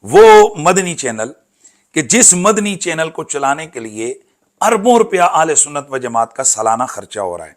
वो मदनी चैनल कि जिस मदनी चैनल को चलाने के लिए अरबों रुपया आले सुन्नत व जमात का सालाना खर्चा हो रहा है।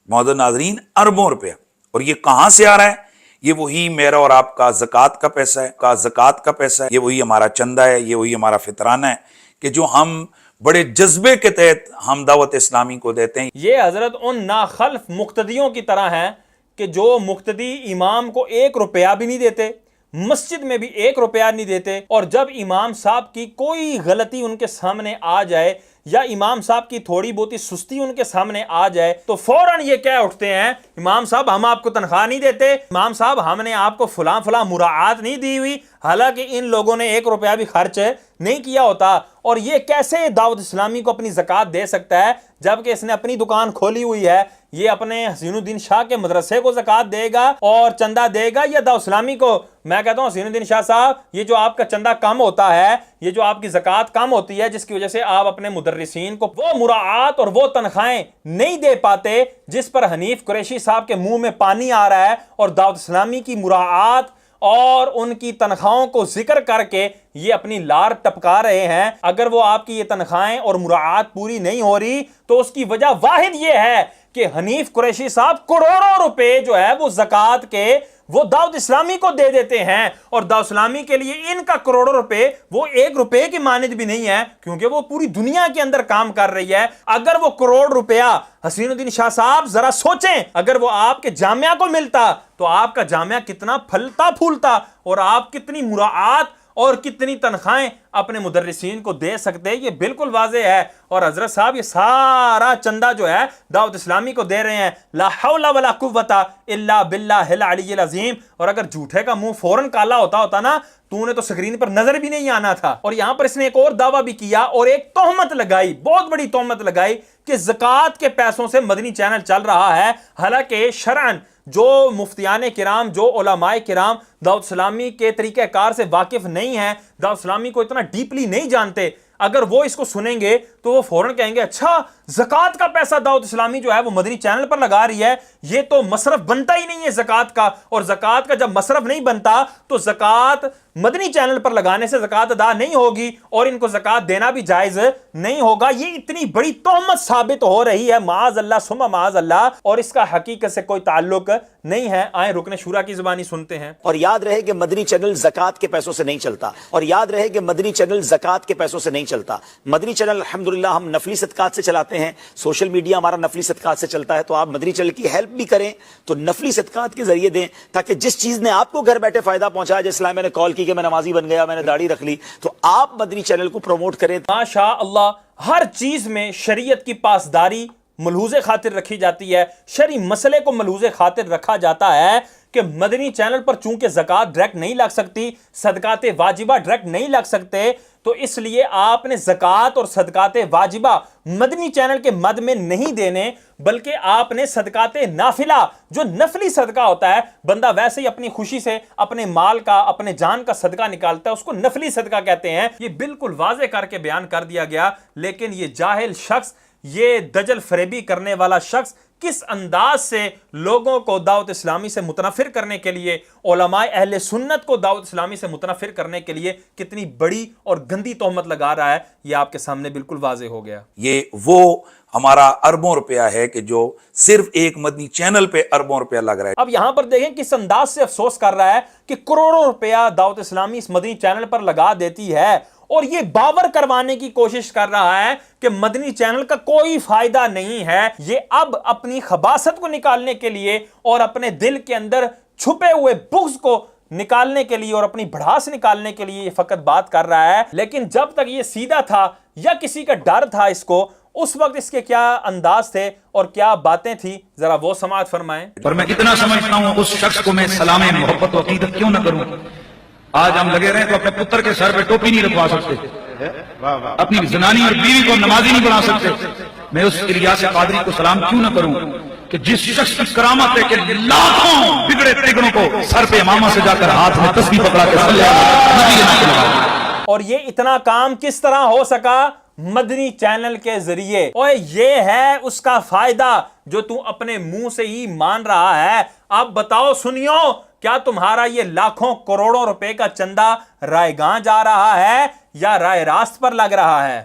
मौजूद नाजरीन, अरबों रुपया। और ये कहां से आ रहा है? ये वही मेरा और आपका ज़कात का पैसा है, ये वही हमारा चंदा है, ये वही हमारा फितराना है कि जो हम बड़े जज्बे के तहत हम दावत इस्लामी को देते हैं। ये हजरत उन नाखल्फ मुक्तदियों की तरह हैं कि जो मुक्तदी इमाम को 1 रुपया भी नहीं देते, मस्जिद में भी 1 रुपया नहीं देते, और जब इमाम साहब की कोई गलती उनके सामने आ जाए या इमाम साहब की थोड़ी बहुत सुस्ती उनके सामने आ जाए तो फौरन ये कह उठते हैं, इमाम साहब हम आपको तनख्वाह नहीं देते, इमाम साहब हमने आपको फलां फलां मुराआत नहीं दी हुई, हालांकि इन लोगों ने 1 रुपया भी खर्च नहीं किया होता। और ये कैसे दावत इस्लामी को अपनी ज़कात दे सकता है जबकि इसने अपनी दुकान खोली हुई है? ये अपने हसीनुद्दीन शाह के मदरसे को ज़कात देगा और चंदा देगा या दावत इस्लामी को? मैं कहता हूं हसीनुद्दीन शाह साहब, ये जो आपका चंदा कम होता है, ये जो आपकी ज़कात कम होती है, जिसकी वजह से आप अपने मुदर्रिसीन को वो मुराआत और वो तनख्वाहें नहीं दे पाते जिस पर हनीफ कुरैशी साहब के मुंह में पानी आ रहा है, और दावत इस्लामी की मुराआत और उनकी तनख्वाहों को जिक्र करके ये अपनी लार टपका रहे हैं। अगर वो आपकी ये तनख्वाहें और मुराआत पूरी नहीं हो रही तो उसकी वजह वाहिद ये है कि हनीफ कुरैशी साहब करोड़ों रुपए जो है वो ज़कात के वो दाऊद इस्लामी को दे देते हैं, और दाऊद इस्लामी के लिए इनका करोड़ों रुपए वो 1 रुपए की मानिद भी नहीं है, क्योंकि वो पूरी दुनिया के अंदर काम कर रही है। अगर वो करोड़ रुपया हसीनुद्दीन शाह साहब जरा सोचें, अगर वो आपके जामिया को मिलता तो आपका जामिया कितना फलता फूलता और आप कितनी मुराआत और कितनी तनख्वाहें अपने मुदर्रिसीन को दे सकते हैं। ये बिल्कुल वाज़ेह है। और हजरत साहब ये सारा चंदा जो है दावत इस्लामी को दे रहे हैं, ला हौला वला कुव्वता इल्ला बिल्लाहिल अलीय्यिल अज़ीम। और अगर झूठे का मुंह फौरन काला होता ना, तूने तो स्क्रीन पर नजर भी नहीं आना था। और यहां पर इसने एक और दावा भी किया और एक तोहमत लगाई, बहुत बड़ी तोहमत लगाई कि ज़कात के पैसों से मदनी चैनल चल रहा है। हालांकि शरअन जो मुफ्तियाने किराम, जो उलमाए किराम दाऊद इस्लामी के तरीक़ेकार से वाकिफ नहीं है, दाऊद इस्लामी को इतना डीपली नहीं जानते, अगर वो इसको सुनेंगे तो वो फौरन कहेंगे, अच्छा ज़कात का पैसा दाऊद इस्लामी जो है वो मदनी चैनल पर लगा रही है, ये तो मसरफ बनता ही नहीं है ज़कात का। और ज़कात का जब मसरफ नहीं बनता तो ज़कात मदनी चैनल पर लगाने से ज़कात अदा नहीं होगी और इनको ज़कात देना भी जायज़ नहीं होगा। ये इतनी बड़ी तोहमत साबित हो रही है, माअज़ल्लाह सुम्मा माअज़ल्लाह, और इसका हकीकत से कोई ताल्लुक नहीं है। आए रुकने शुरा की ज़बानी सुनते हैं। और याद रहे कि मदनी चैनल ज़कात के पैसों से नहीं चलता, और याद रहे कि मदनी चैनल ज़कात के पैसों से नहीं चलता। मदनी चैनल अल्हम्दुलिल्लाह हम नफली सदकात से चलाते हैं, सोशल मीडिया हमारा नफली सदकात से चलता है, तो आप मदनी चैनल की हेल्प भी करें तो नफली सदकात के जरिए दें, ताकि जिस चीज ने आपको घर बैठे फायदा पहुंचाया, जैसे मैंने कॉल की कि मैं नमाजी बन गया, मैंने दाढ़ी रख ली, तो आप मदनी चैनल को प्रमोट करें। माशा अल्लाह, हर चीज में शरीयत की पासदारी मलहूज़े खातिर रखी जाती है, शरी मसले को मलहूज़े खातिर रखा जाता है कि मदनी चैनल पर चूंकि ज़कात डायरेक्ट नहीं लग सकती, सदकात वाजिबा डायरेक्ट नहीं लग सकते, तो इसलिए आपने ज़कात और सदकात वाजिबा मदनी चैनल के मद में नहीं देने, बल्कि आपने सदकात नाफिला, जो नफली सदका होता है, बंदा वैसे ही अपनी खुशी से अपने माल का, अपने जान का सदका निकालता है, उसको नफली सदका कहते हैं। ये बिल्कुल वाज़े करके बयान कर दिया गया। लेकिन ये जाहिल शख्स, ये दजल फरेबी करने वाला शख्स किस अंदाज से लोगों को दावत इस्लामी से मुतनफिर करने के लिए, उलमाए अहले सुन्नत को दावत इस्लामी से मुतनफिर करने के लिए कितनी बड़ी और गंदी तोहमत लगा रहा है, ये आपके सामने बिल्कुल वाज़े हो गया। ये वो हमारा अरबों रुपया है कि जो सिर्फ एक मदनी चैनल पे अरबों रुपया लग रहा है। अब यहां पर देखें किस अंदाज से अफसोस कर रहा है कि करोड़ों रुपया दावत इस्लामी इस मदनी चैनल पर लगा देती है, और ये बावर करवाने की कोशिश कर रहा है कि मदनी चैनल का कोई फायदा नहीं है। ये अब अपनी खबासत को निकालने के लिए और अपने दिल के अंदर छुपे हुए बुग़्ज़ को निकालने के लिए और अपनी भड़ास निकालने के लिए ये फकत बात कर रहा है। लेकिन जब तक ये सीधा था या किसी का डर था इसको, उस वक्त इसके क्या अंदाज थे और क्या बातें थी, जरा वो समाअत फरमाएं। पर मैं इतना समझता हूं, उस शख्स को मैं सलाम मोहब्बत और अकीदत क्यों ना करूं। आज हम लगे रहे तो अपने पुत्र के सर पे टोपी नहीं रखवा सकते, अपनी जनानी और बीवी को नमाजी नहीं बना सकते। मैं उस इलियास कादरी को सलाम क्यों ना करूं कि जिस शख्स की करामत है कि लाखों बिगड़े तिगड़ों को सर पे इमामा से जाकर हाथ में तस्बीह पकड़ा के, और ये इतना काम किस तरह हो सका? मदनी चैनल के जरिए। और ये है उसका फायदा जो तू अपने मुंह से ही मान रहा है। अब बताओ सुनियो क्या तुम्हारा ये लाखों करोड़ों रुपए का चंदा रायगां जा रहा है या राय रास्त पर लग रहा है?